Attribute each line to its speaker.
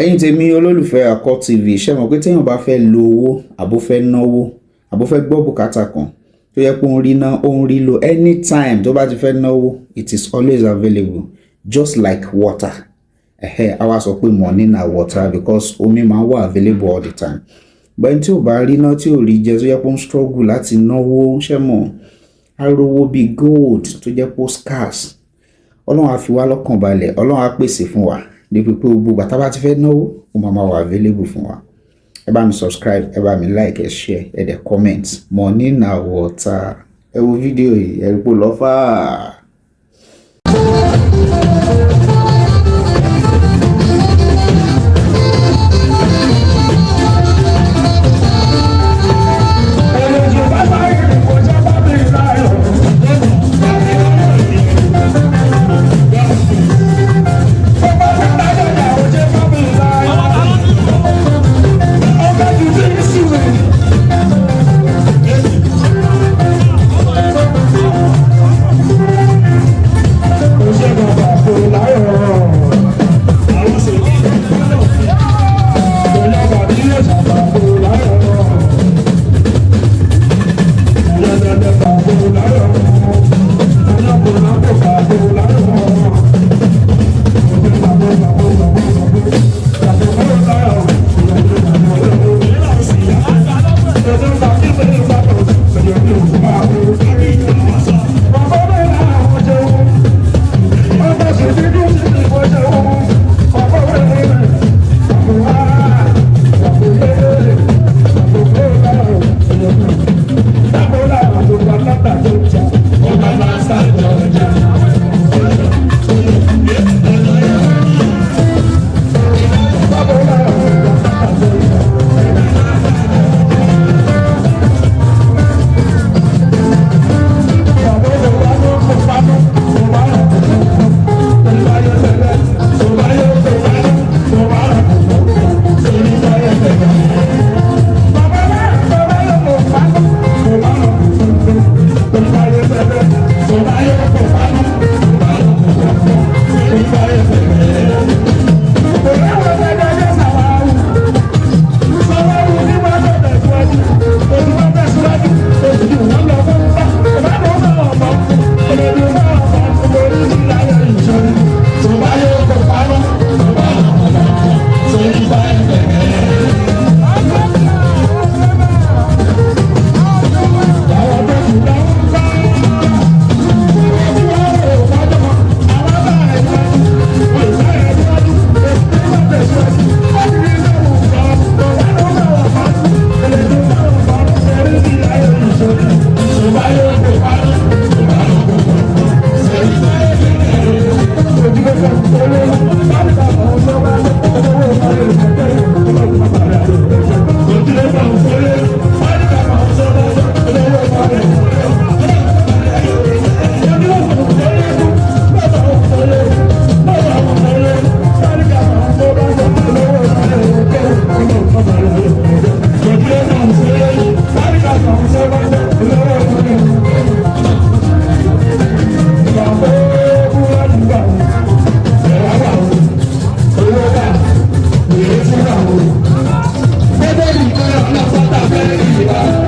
Speaker 1: ẹ̀yin tèmi olólùfẹ́ Àkọ́ TV ṣé mọ̀ pé téèyàn bá fẹ́ lo owó àbó fẹ́ náwó àbó fẹ́ gbọ́ bùkátà kan tó yẹ pé ó ń rí ná ó ń rí lò anytime tó bá ti fẹ́ náwó it is always available just like water a wá sọ pé money na water because omi máa ń wà available all the time bẹ́ẹ̀ tí ò bá rí ná tí ò rí jẹ tó yẹ pé ó ń struggle láti náwó ṣé mọ̀ arówó bíi gold tó jẹ́ pé ó scarce ọlọ́run á fi wá lọ́kàn balẹ̀ ọlọ́run á pèsè fún wa níbi pé gbogbo bàtà bá ti fẹ́ náwó ó máa wà available fún wa ẹ bá mi subscribe ẹ bá mi like ẹ share ẹ dẹ̀ comment money na water ẹ wo fídíò yìí ẹ rí pé lọ́fà.
Speaker 2: Thank you.